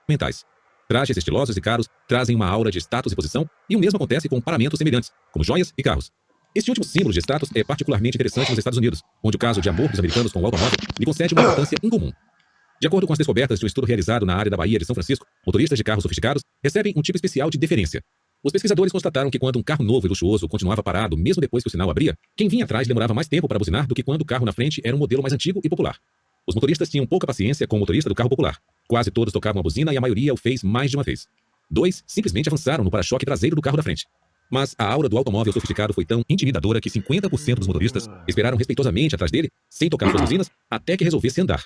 mentais. Trajes estilosos e caros trazem uma aura de status e posição, e o mesmo acontece com paramentos semelhantes, como joias e carros. Este último símbolo de status é particularmente interessante nos Estados Unidos, onde o caso de amor dos americanos com o automóvel lhe concede uma importância incomum. De acordo com as descobertas de um estudo realizado na área da Bahia de São Francisco, motoristas de carros sofisticados recebem um tipo especial de deferência. Os pesquisadores constataram que quando um carro novo e luxuoso continuava parado mesmo depois que o sinal abria, quem vinha atrás demorava mais tempo para buzinar do que quando o carro na frente era um modelo mais antigo e popular. Os motoristas tinham pouca paciência com o motorista do carro popular. Quase todos tocavam a buzina e a maioria o fez mais de uma vez. 2 simplesmente avançaram no para-choque traseiro do carro da frente. Mas a aura do automóvel sofisticado foi tão intimidadora que 50% dos motoristas esperaram respeitosamente atrás dele, sem tocar suas buzinas, até que resolvesse andar.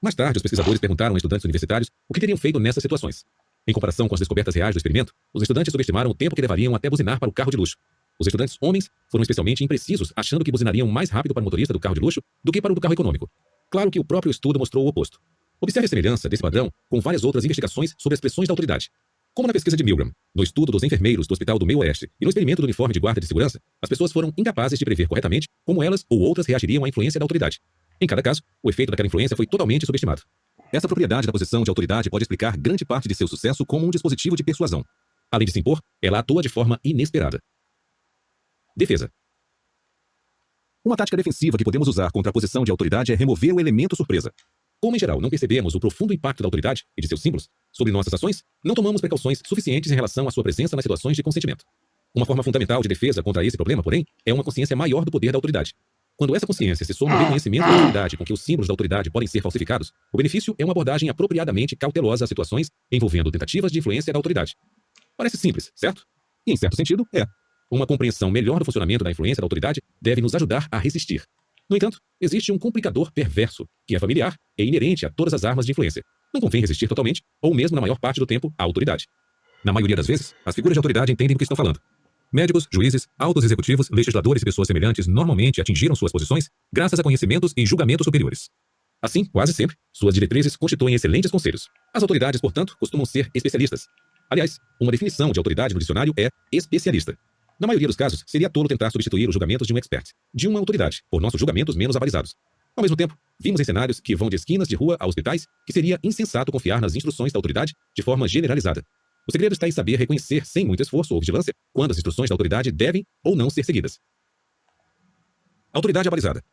Mais tarde, os pesquisadores perguntaram a estudantes universitários o que teriam feito nessas situações. Em comparação com as descobertas reais do experimento, os estudantes subestimaram o tempo que levariam até buzinar para o carro de luxo. Os estudantes homens foram especialmente imprecisos, achando que buzinariam mais rápido para o motorista do carro de luxo do que para o do carro econômico. Claro que o próprio estudo mostrou o oposto. Observe a semelhança desse padrão com várias outras investigações sobre as pressões da autoridade. Como na pesquisa de Milgram, no estudo dos enfermeiros do Hospital do Meio Oeste e no experimento do uniforme de guarda de segurança, as pessoas foram incapazes de prever corretamente como elas ou outras reagiriam à influência da autoridade. Em cada caso, o efeito daquela influência foi totalmente subestimado. Essa propriedade da posição de autoridade pode explicar grande parte de seu sucesso como um dispositivo de persuasão. Além de se impor, ela atua de forma inesperada. Defesa. Uma tática defensiva que podemos usar contra a posição de autoridade é remover o elemento surpresa. Como, em geral, não percebemos o profundo impacto da autoridade e de seus símbolos sobre nossas ações, não tomamos precauções suficientes em relação à sua presença nas situações de consentimento. Uma forma fundamental de defesa contra esse problema, porém, é uma consciência maior do poder da autoridade. Quando essa consciência se soma ao reconhecimento da autoridade com que os símbolos da autoridade podem ser falsificados, o benefício é uma abordagem apropriadamente cautelosa às situações envolvendo tentativas de influência da autoridade. Parece simples, certo? E, em certo sentido, é. Uma compreensão melhor do funcionamento da influência da autoridade deve nos ajudar a resistir. No entanto, existe um complicador perverso, que é familiar e inerente a todas as armas de influência. Não convém resistir totalmente, ou mesmo na maior parte do tempo, à autoridade. Na maioria das vezes, as figuras de autoridade entendem do que estão falando. Médicos, juízes, altos executivos, legisladores e pessoas semelhantes normalmente atingiram suas posições graças a conhecimentos e julgamentos superiores. Assim, quase sempre, suas diretrizes constituem excelentes conselhos. As autoridades, portanto, costumam ser especialistas. Aliás, uma definição de autoridade no dicionário é especialista. Na maioria dos casos, seria tolo tentar substituir os julgamentos de um expert, de uma autoridade, por nossos julgamentos menos avalizados. Ao mesmo tempo, vimos em cenários que vão de esquinas de rua a hospitais que seria insensato confiar nas instruções da autoridade de forma generalizada. O segredo está em saber reconhecer, sem muito esforço ou vigilância, quando as instruções da autoridade devem ou não ser seguidas. Autoridade abalizada.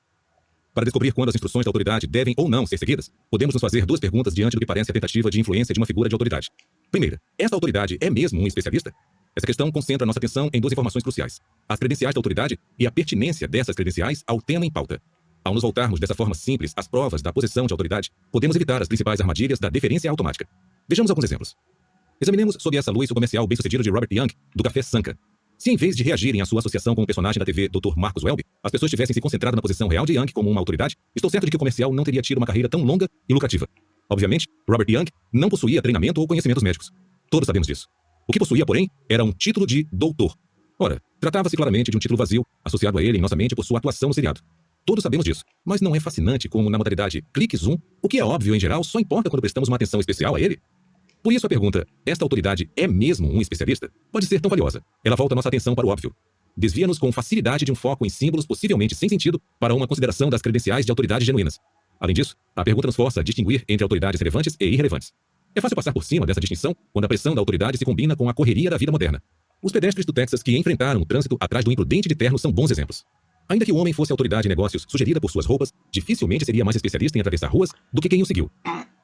Para descobrir quando as instruções da autoridade devem ou não ser seguidas, podemos nos fazer 2 perguntas diante do que parece a tentativa de influência de uma figura de autoridade. Primeira, esta autoridade é mesmo um especialista? Essa questão concentra nossa atenção em 2 informações cruciais: as credenciais da autoridade e a pertinência dessas credenciais ao tema em pauta. Ao nos voltarmos dessa forma simples às provas da posição de autoridade, podemos evitar as principais armadilhas da deferência automática. Vejamos alguns exemplos. Examinemos sob essa luz o comercial bem-sucedido de Robert Young, do café Sanka. Se em vez de reagirem à sua associação com o personagem da TV Dr. Marcus Welby, as pessoas tivessem se concentrado na posição real de Young como uma autoridade, estou certo de que o comercial não teria tido uma carreira tão longa e lucrativa. Obviamente, Robert Young não possuía treinamento ou conhecimentos médicos. Todos sabemos disso. O que possuía, porém, era um título de doutor. Ora, tratava-se claramente de um título vazio, associado a ele em nossa mente por sua atuação no seriado. Todos sabemos disso, mas não é fascinante como na modalidade clique-zoom, o que é óbvio em geral só importa quando prestamos uma atenção especial a ele? Por isso a pergunta, esta autoridade é mesmo um especialista? Pode ser tão valiosa. Ela volta nossa atenção para o óbvio. Desvia-nos com facilidade de um foco em símbolos possivelmente sem sentido para uma consideração das credenciais de autoridade genuínas. Além disso, a pergunta nos força a distinguir entre autoridades relevantes e irrelevantes. É fácil passar por cima dessa distinção quando a pressão da autoridade se combina com a correria da vida moderna. Os pedestres do Texas que enfrentaram o trânsito atrás do imprudente de terno são bons exemplos. Ainda que o homem fosse a autoridade em negócios sugerida por suas roupas, dificilmente seria mais especialista em atravessar ruas do que quem o seguiu.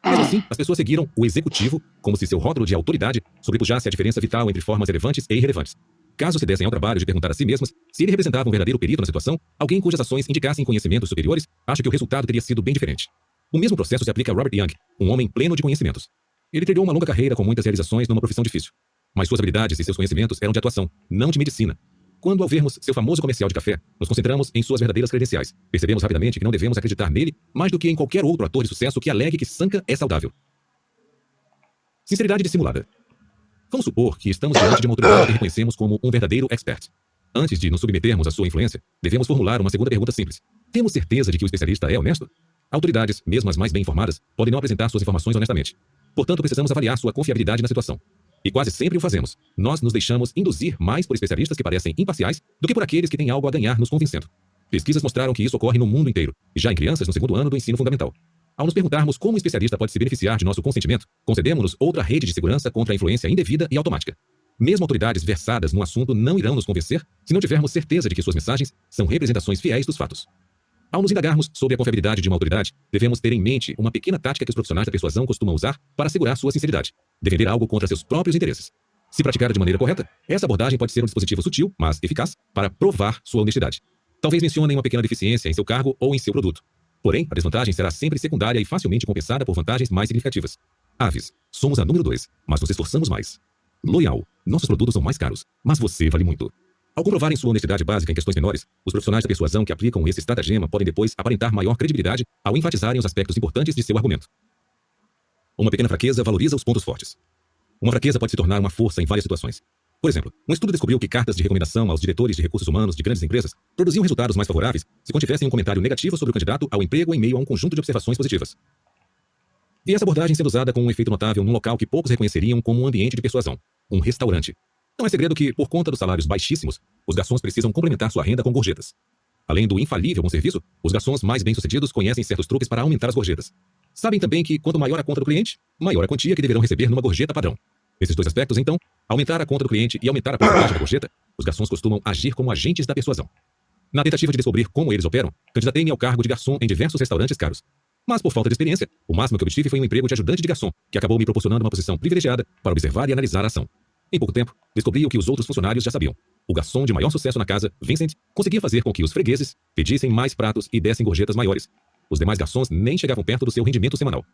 Mesmo assim, as pessoas seguiram o executivo como se seu rótulo de autoridade sobrepujasse a diferença vital entre formas relevantes e irrelevantes. Caso se dessem ao trabalho de perguntar a si mesmas se ele representava um verdadeiro perito na situação, alguém cujas ações indicassem conhecimentos superiores acha que o resultado teria sido bem diferente. O mesmo processo se aplica a Robert Young, um homem pleno de conhecimentos. Ele trilhou uma longa carreira com muitas realizações numa profissão difícil. Mas suas habilidades e seus conhecimentos eram de atuação, não de medicina. Quando, ao vermos seu famoso comercial de café, nos concentramos em suas verdadeiras credenciais. Percebemos rapidamente que não devemos acreditar nele mais do que em qualquer outro ator de sucesso que alegue que Sanka é saudável. Sinceridade dissimulada. Vamos supor que estamos diante de uma autoridade que reconhecemos como um verdadeiro expert. Antes de nos submetermos à sua influência, devemos formular uma segunda pergunta simples. Temos certeza de que o especialista é honesto? Autoridades, mesmo as mais bem informadas, podem não apresentar suas informações honestamente. Portanto, precisamos avaliar sua confiabilidade na situação. E quase sempre o fazemos. Nós nos deixamos induzir mais por especialistas que parecem imparciais do que por aqueles que têm algo a ganhar nos convencendo. Pesquisas mostraram que isso ocorre no mundo inteiro, e já em crianças no 2º ano do ensino fundamental. Ao nos perguntarmos como um especialista pode se beneficiar de nosso consentimento, concedemos-nos outra rede de segurança contra a influência indevida e automática. Mesmo autoridades versadas no assunto não irão nos convencer se não tivermos certeza de que suas mensagens são representações fiéis dos fatos. Ao nos indagarmos sobre a confiabilidade de uma autoridade, devemos ter em mente uma pequena tática que os profissionais da persuasão costumam usar para assegurar sua sinceridade: defender algo contra seus próprios interesses. Se praticada de maneira correta, essa abordagem pode ser um dispositivo sutil, mas eficaz, para provar sua honestidade. Talvez mencionem uma pequena deficiência em seu cargo ou em seu produto. Porém, a desvantagem será sempre secundária e facilmente compensada por vantagens mais significativas. Aves, somos a número 2, mas nos esforçamos mais. Loyal, nossos produtos são mais caros, mas você vale muito. Ao comprovarem sua honestidade básica em questões menores, os profissionais da persuasão que aplicam esse estratagema podem depois aparentar maior credibilidade ao enfatizarem os aspectos importantes de seu argumento. Uma pequena fraqueza valoriza os pontos fortes. Uma fraqueza pode se tornar uma força em várias situações. Por exemplo, um estudo descobriu que cartas de recomendação aos diretores de recursos humanos de grandes empresas produziam resultados mais favoráveis se contivessem um comentário negativo sobre o candidato ao emprego em meio a um conjunto de observações positivas. E essa abordagem sendo usada com um efeito notável num local que poucos reconheceriam como um ambiente de persuasão: um restaurante. Não é segredo que, por conta dos salários baixíssimos, os garçons precisam complementar sua renda com gorjetas. Além do infalível bom serviço, os garçons mais bem-sucedidos conhecem certos truques para aumentar as gorjetas. Sabem também que, quanto maior a conta do cliente, maior a quantia que deverão receber numa gorjeta padrão. Nesses dois aspectos, então, aumentar a conta do cliente e aumentar a porcentagem da gorjeta, os garçons costumam agir como agentes da persuasão. Na tentativa de descobrir como eles operam, candidatei-me ao cargo de garçom em diversos restaurantes caros. Mas, por falta de experiência, o máximo que obtive foi um emprego de ajudante de garçom, que acabou me proporcionando uma posição privilegiada para observar e analisar a ação. Em pouco tempo, descobri o que os outros funcionários já sabiam. O garçom de maior sucesso na casa, Vincent, conseguia fazer com que os fregueses pedissem mais pratos e dessem gorjetas maiores. Os demais garçons nem chegavam perto do seu rendimento semanal.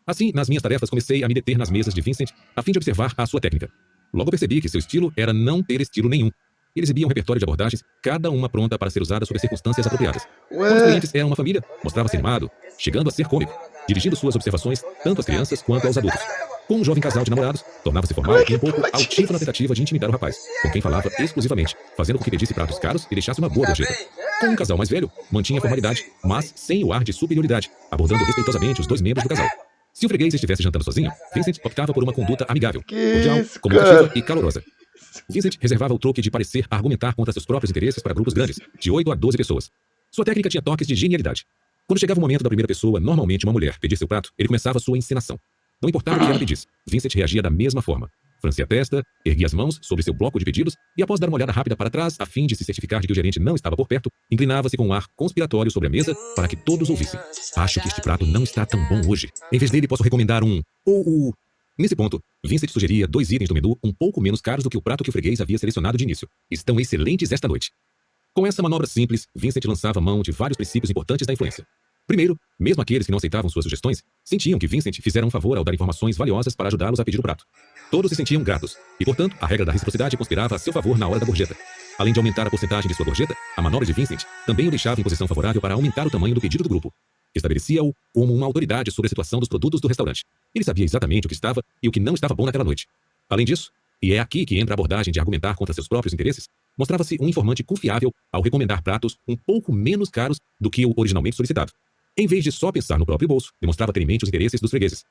Assim, nas minhas tarefas, comecei a me deter nas mesas de Vincent a fim de observar a sua técnica. Logo percebi que seu estilo era não ter estilo nenhum. Ele exibia um repertório de abordagens, cada uma pronta para ser usada sob as circunstâncias apropriadas. Quando os clientes eram uma família, mostrava-se animado, chegando a ser cômico, dirigindo suas observações tanto às crianças quanto aos adultos. Com um jovem casal de namorados, tornava-se formal e um pouco altivo na tentativa de intimidar o rapaz, com quem falava exclusivamente, fazendo com que pedisse pratos caros e deixasse uma boa gorjeta. Com um casal mais velho, mantinha a formalidade, mas sem o ar de superioridade, abordando respeitosamente os dois membros do casal. Se o freguês estivesse jantando sozinho, Vincent optava por uma conduta amigável, cordial, comunicativa e calorosa. Vincent reservava o truque de parecer argumentar contra seus próprios interesses para grupos grandes, de 8 a 12 pessoas. Sua técnica tinha toques de genialidade. Quando chegava o momento da primeira pessoa, normalmente uma mulher, pedir seu prato, ele começava sua encenação. Não importava o que ela pedisse, Vincent reagia da mesma forma. Francia a testa, erguia as mãos sobre seu bloco de pedidos e, após dar uma olhada rápida para trás, a fim de se certificar de que o gerente não estava por perto, inclinava-se com um ar conspiratório sobre a mesa para que todos ouvissem. Acho que este prato não está tão bom hoje. Em vez dele, posso recomendar um... Nesse ponto, Vincent sugeria 2 itens do menu um pouco menos caros do que o prato que o freguês havia selecionado de início. Estão excelentes esta noite. Com essa manobra simples, Vincent lançava mão de vários princípios importantes da influência. Primeiro, mesmo aqueles que não aceitavam suas sugestões, sentiam que Vincent fizera um favor ao dar informações valiosas para ajudá-los a pedir o prato. Todos se sentiam gratos, e portanto, a regra da reciprocidade conspirava a seu favor na hora da gorjeta. Além de aumentar a porcentagem de sua gorjeta, a manobra de Vincent também o deixava em posição favorável para aumentar o tamanho do pedido do grupo. Estabelecia-o como uma autoridade sobre a situação dos produtos do restaurante. Ele sabia exatamente o que estava e o que não estava bom naquela noite. Além disso, e é aqui que entra a abordagem de argumentar contra seus próprios interesses, mostrava-se um informante confiável ao recomendar pratos um pouco menos caros do que o originalmente solicitado. Em vez de só pensar no próprio bolso, demonstrava ter em mente os interesses dos fregueses.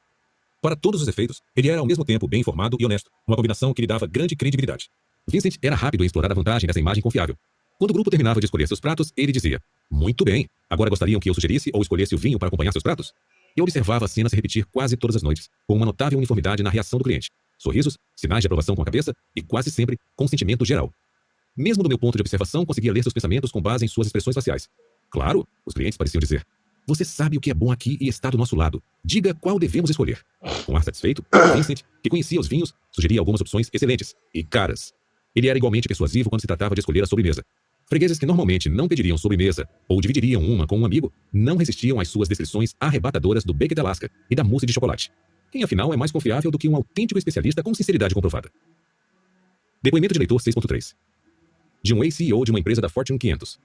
Para todos os efeitos, ele era ao mesmo tempo bem informado e honesto, uma combinação que lhe dava grande credibilidade. Vincent era rápido em explorar a vantagem dessa imagem confiável. Quando o grupo terminava de escolher seus pratos, ele dizia: "Muito bem, agora gostariam que eu sugerisse ou escolhesse o vinho para acompanhar seus pratos?" Eu observava a cena se repetir quase todas as noites, com uma notável uniformidade na reação do cliente. Sorrisos, sinais de aprovação com a cabeça e, quase sempre, consentimento geral. Mesmo do meu ponto de observação, conseguia ler seus pensamentos com base em suas expressões faciais. Claro, os clientes pareciam dizer: "Você sabe o que é bom aqui e está do nosso lado. Diga qual devemos escolher." Com ar satisfeito, Vincent, que conhecia os vinhos, sugeria algumas opções excelentes e caras. Ele era igualmente persuasivo quando se tratava de escolher a sobremesa. Fregueses que normalmente não pediriam sobremesa ou dividiriam uma com um amigo, não resistiam às suas descrições arrebatadoras do bacon de Alaska e da mousse de chocolate. Quem, afinal, é mais confiável do que um autêntico especialista com sinceridade comprovada? Depoimento de leitor 6.3. De um ex-CEO de uma empresa da Fortune 500.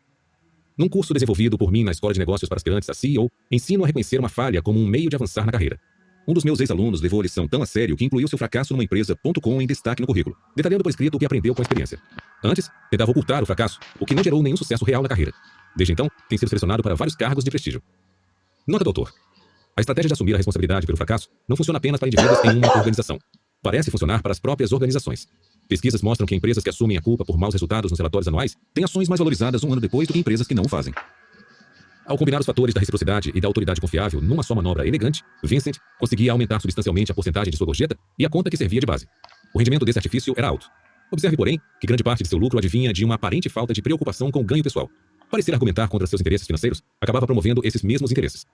Num curso desenvolvido por mim na Escola de Negócios para Aspirantes a CEO, ensino a reconhecer uma falha como um meio de avançar na carreira. Um dos meus ex-alunos levou a lição tão a sério que incluiu seu fracasso numa empresa.com em destaque no currículo, detalhando por escrito o que aprendeu com a experiência. Antes, tentava ocultar o fracasso, o que não gerou nenhum sucesso real na carreira. Desde então, tem sido selecionado para vários cargos de prestígio. Nota do autor. A estratégia de assumir a responsabilidade pelo fracasso não funciona apenas para indivíduos em uma organização. Parece funcionar para as próprias organizações. Pesquisas mostram que empresas que assumem a culpa por maus resultados nos relatórios anuais têm ações mais valorizadas um ano depois do que empresas que não o fazem. Ao combinar os fatores da reciprocidade e da autoridade confiável numa só manobra elegante, Vincent conseguia aumentar substancialmente a porcentagem de sua gorjeta e a conta que servia de base. O rendimento desse artifício era alto. Observe, porém, que grande parte de seu lucro advinha de uma aparente falta de preocupação com o ganho pessoal. Parecer argumentar contra seus interesses financeiros acabava promovendo esses mesmos interesses.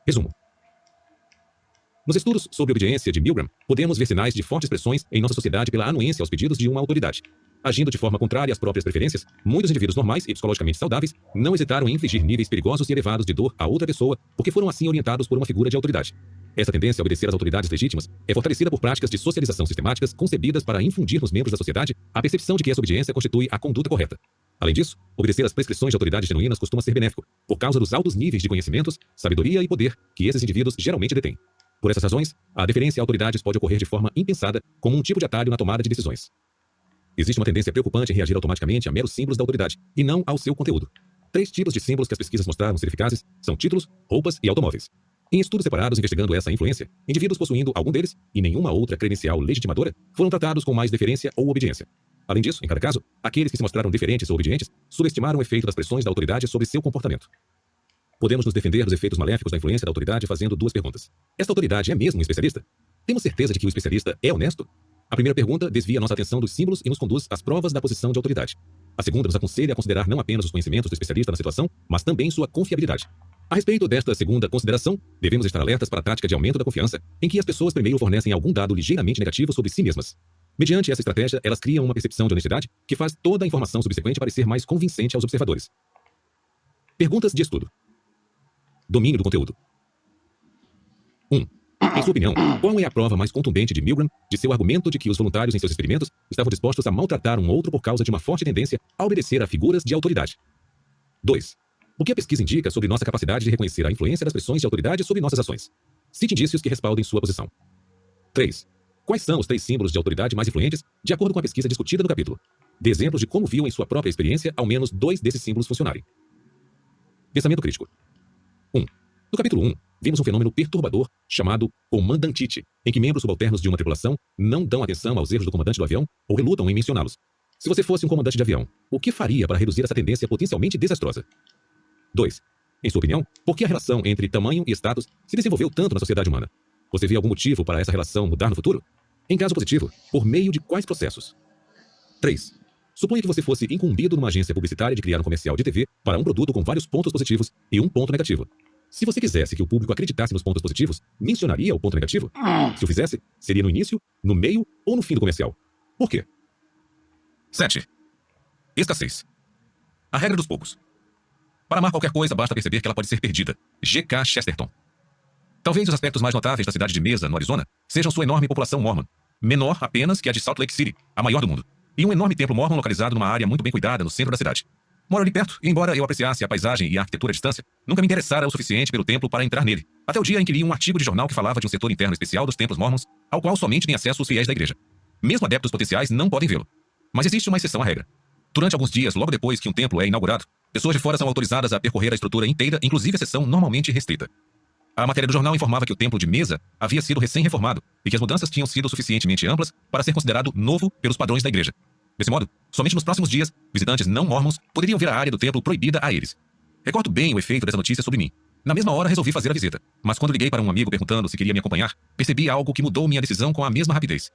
Resumo. Nos estudos sobre obediência de Milgram, podemos ver sinais de fortes pressões em nossa sociedade pela anuência aos pedidos de uma autoridade. Agindo de forma contrária às próprias preferências, muitos indivíduos normais e psicologicamente saudáveis não hesitaram em infligir níveis perigosos e elevados de dor a outra pessoa porque foram assim orientados por uma figura de autoridade. Essa tendência a obedecer às autoridades legítimas é fortalecida por práticas de socialização sistemáticas concebidas para infundir nos membros da sociedade a percepção de que essa obediência constitui a conduta correta. Além disso, obedecer às prescrições de autoridades genuínas costuma ser benéfico, por causa dos altos níveis de conhecimentos, sabedoria e poder que esses indivíduos geralmente detêm. Por essas razões, a deferência a autoridades pode ocorrer de forma impensada, como um tipo de atalho na tomada de decisões. Existe uma tendência preocupante em reagir automaticamente a meros símbolos da autoridade, e não ao seu conteúdo. 3 tipos de símbolos que as pesquisas mostraram ser eficazes são títulos, roupas e automóveis. Em estudos separados investigando essa influência, indivíduos possuindo algum deles e nenhuma outra credencial legitimadora foram tratados com mais deferência ou obediência. Além disso, em cada caso, aqueles que se mostraram deferentes ou obedientes subestimaram o efeito das pressões da autoridade sobre seu comportamento. Podemos nos defender dos efeitos maléficos da influência da autoridade fazendo 2 perguntas. Esta autoridade é mesmo um especialista? Temos certeza de que o especialista é honesto? A primeira pergunta desvia nossa atenção dos símbolos e nos conduz às provas da posição de autoridade. A segunda nos aconselha a considerar não apenas os conhecimentos do especialista na situação, mas também sua confiabilidade. A respeito desta segunda consideração, devemos estar alertas para a tática de aumento da confiança, em que as pessoas primeiro fornecem algum dado ligeiramente negativo sobre si mesmas. Mediante essa estratégia, elas criam uma percepção de honestidade que faz toda a informação subsequente parecer mais convincente aos observadores. Perguntas de estudo. Domínio do conteúdo. 1. Em sua opinião, qual é a prova mais contundente de Milgram de seu argumento de que os voluntários em seus experimentos estavam dispostos a maltratar um outro por causa de uma forte tendência a obedecer a figuras de autoridade? 2. O que a pesquisa indica sobre nossa capacidade de reconhecer a influência das pressões de autoridade sobre nossas ações? Cite indícios que respaldem sua posição. 3. Quais são os 3 símbolos de autoridade mais influentes, de acordo com a pesquisa discutida no capítulo? Dê exemplos de como viu em sua própria experiência ao menos 2 desses símbolos funcionarem. Pensamento crítico. 1. No capítulo 1, vimos um fenômeno perturbador chamado comandantite, em que membros subalternos de uma tripulação não dão atenção aos erros do comandante do avião ou relutam em mencioná-los. Se você fosse um comandante de avião, o que faria para reduzir essa tendência potencialmente desastrosa? 2. Em sua opinião, por que a relação entre tamanho e status se desenvolveu tanto na sociedade humana? Você vê algum motivo para essa relação mudar no futuro? Em caso positivo, por meio de quais processos? 3. Suponha que você fosse incumbido numa agência publicitária de criar um comercial de TV para um produto com vários pontos positivos e um ponto negativo. Se você quisesse que o público acreditasse nos pontos positivos, mencionaria o ponto negativo? Se o fizesse, seria no início, no meio ou no fim do comercial. Por quê? 7. Escassez. A regra dos poucos. Para amar qualquer coisa, basta perceber que ela pode ser perdida. G.K. Chesterton. Talvez os aspectos mais notáveis da cidade de Mesa, no Arizona, sejam sua enorme população mormon, menor apenas que a de Salt Lake City, a maior do mundo, e um enorme templo mormon localizado numa área muito bem cuidada no centro da cidade. Moro ali perto, e embora eu apreciasse a paisagem e a arquitetura à distância, nunca me interessara o suficiente pelo templo para entrar nele, até o dia em que li um artigo de jornal que falava de um setor interno especial dos templos mormons, ao qual somente têm acesso os fiéis da igreja. Mesmo adeptos potenciais não podem vê-lo. Mas existe uma exceção à regra. Durante alguns dias, logo depois que um templo é inaugurado, pessoas de fora são autorizadas a percorrer a estrutura inteira, inclusive a seção normalmente restrita. A matéria do jornal informava que o templo de Mesa havia sido recém-reformado e que as mudanças tinham sido suficientemente amplas para ser considerado novo pelos padrões da igreja. Desse modo, somente nos próximos dias, visitantes não mormons poderiam ver a área do templo proibida a eles. Recordo bem o efeito dessa notícia sobre mim. Na mesma hora resolvi fazer a visita, mas quando liguei para um amigo perguntando se queria me acompanhar, percebi algo que mudou minha decisão com a mesma rapidez.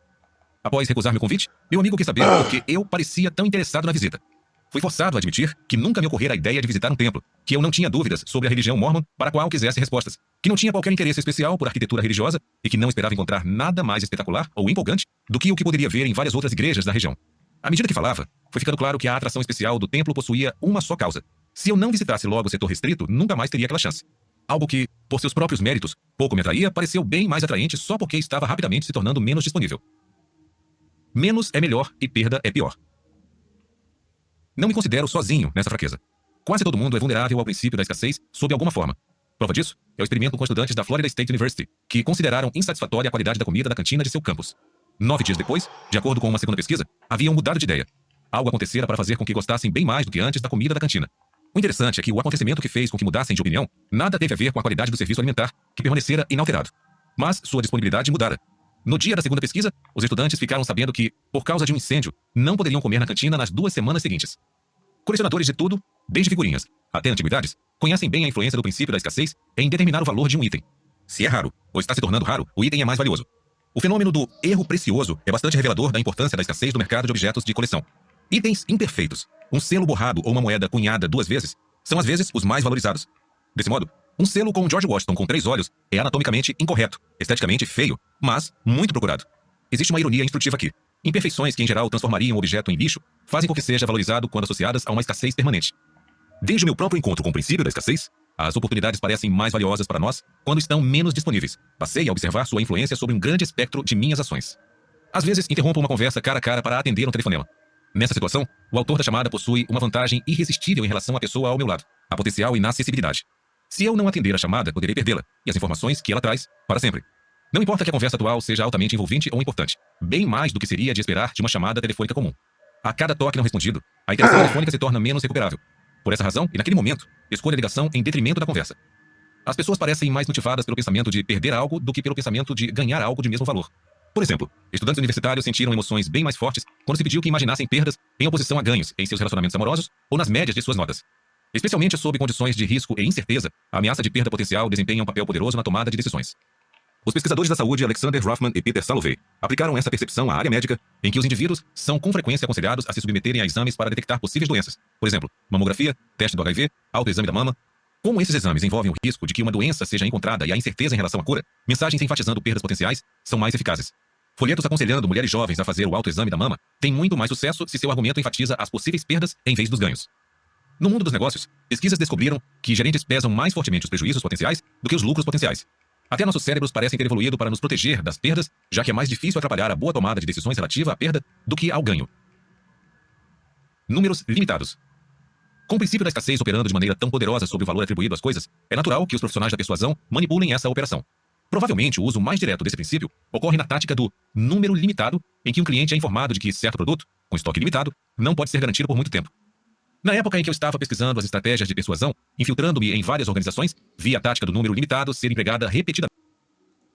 Após recusar meu convite, meu amigo quis saber por que eu parecia tão interessado na visita. Fui forçado a admitir que nunca me ocorrera a ideia de visitar um templo, que eu não tinha dúvidas sobre a religião mormon para a qual quisesse respostas, que não tinha qualquer interesse especial por arquitetura religiosa e que não esperava encontrar nada mais espetacular ou empolgante do que o que poderia ver em várias outras igrejas da região. À medida que falava, foi ficando claro que a atração especial do templo possuía uma só causa. Se eu não visitasse logo o setor restrito, nunca mais teria aquela chance. Algo que, por seus próprios méritos, pouco me atraía, pareceu bem mais atraente só porque estava rapidamente se tornando menos disponível. Menos é melhor e perda é pior. Não me considero sozinho nessa fraqueza. Quase todo mundo é vulnerável ao princípio da escassez sob alguma forma. Prova disso é o experimento com estudantes da Florida State University, que consideraram insatisfatória a qualidade da comida da cantina de seu campus. 9 dias depois, de acordo com uma segunda pesquisa, haviam mudado de ideia. Algo acontecera para fazer com que gostassem bem mais do que antes da comida da cantina. O interessante é que o acontecimento que fez com que mudassem de opinião nada teve a ver com a qualidade do serviço alimentar, que permanecera inalterado. Mas sua disponibilidade mudara. No dia da segunda pesquisa, os estudantes ficaram sabendo que, por causa de um incêndio, não poderiam comer na cantina nas 2 semanas seguintes. Colecionadores de tudo, desde figurinhas até antiguidades, conhecem bem a influência do princípio da escassez em determinar o valor de um item. Se é raro, ou está se tornando raro, o item é mais valioso. O fenômeno do erro precioso é bastante revelador da importância da escassez do mercado de objetos de coleção. Itens imperfeitos, um selo borrado ou uma moeda cunhada 2 vezes, são às vezes os mais valorizados. Desse modo, um selo com George Washington com 3 olhos é anatomicamente incorreto, esteticamente feio, mas muito procurado. Existe uma ironia instrutiva aqui. Imperfeições que em geral transformariam um objeto em lixo fazem com que seja valorizado quando associadas a uma escassez permanente. Desde o meu próprio encontro com o princípio da escassez, as oportunidades parecem mais valiosas para nós quando estão menos disponíveis. Passei a observar sua influência sobre um grande espectro de minhas ações. Às vezes, interrompo uma conversa cara a cara para atender um telefonema. Nessa situação, o autor da chamada possui uma vantagem irresistível em relação à pessoa ao meu lado, a potencial inacessibilidade. Se eu não atender a chamada, poderei perdê-la e as informações que ela traz para sempre. Não importa que a conversa atual seja altamente envolvente ou importante, bem mais do que seria de esperar de uma chamada telefônica comum. A cada toque não respondido, a interação telefônica se torna menos recuperável. Por essa razão, e naquele momento, escolho a ligação em detrimento da conversa. As pessoas parecem mais motivadas pelo pensamento de perder algo do que pelo pensamento de ganhar algo de mesmo valor. Por exemplo, estudantes universitários sentiram emoções bem mais fortes quando se pediu que imaginassem perdas em oposição a ganhos em seus relacionamentos amorosos ou nas médias de suas notas. Especialmente sob condições de risco e incerteza, a ameaça de perda potencial desempenha um papel poderoso na tomada de decisões. Os pesquisadores da saúde Alexander Rothman e Peter Salovey aplicaram essa percepção à área médica, em que os indivíduos são com frequência aconselhados a se submeterem a exames para detectar possíveis doenças. Por exemplo, mamografia, teste do HIV, autoexame da mama. Como esses exames envolvem o risco de que uma doença seja encontrada e a incerteza em relação à cura, mensagens enfatizando perdas potenciais são mais eficazes. Folhetos aconselhando mulheres jovens a fazer o autoexame da mama têm muito mais sucesso se seu argumento enfatiza as possíveis perdas em vez dos ganhos. No mundo dos negócios, pesquisas descobriram que gerentes pesam mais fortemente os prejuízos potenciais do que os lucros potenciais. Até nossos cérebros parecem ter evoluído para nos proteger das perdas, já que é mais difícil atrapalhar a boa tomada de decisões relativa à perda do que ao ganho. Números limitados. Com o princípio da escassez operando de maneira tão poderosa sobre o valor atribuído às coisas, é natural que os profissionais da persuasão manipulem essa operação. Provavelmente o uso mais direto desse princípio ocorre na tática do número limitado, em que um cliente é informado de que certo produto, com estoque limitado, não pode ser garantido por muito tempo. Na época em que eu estava pesquisando as estratégias de persuasão, infiltrando-me em várias organizações, vi a tática do número limitado ser empregada repetidamente.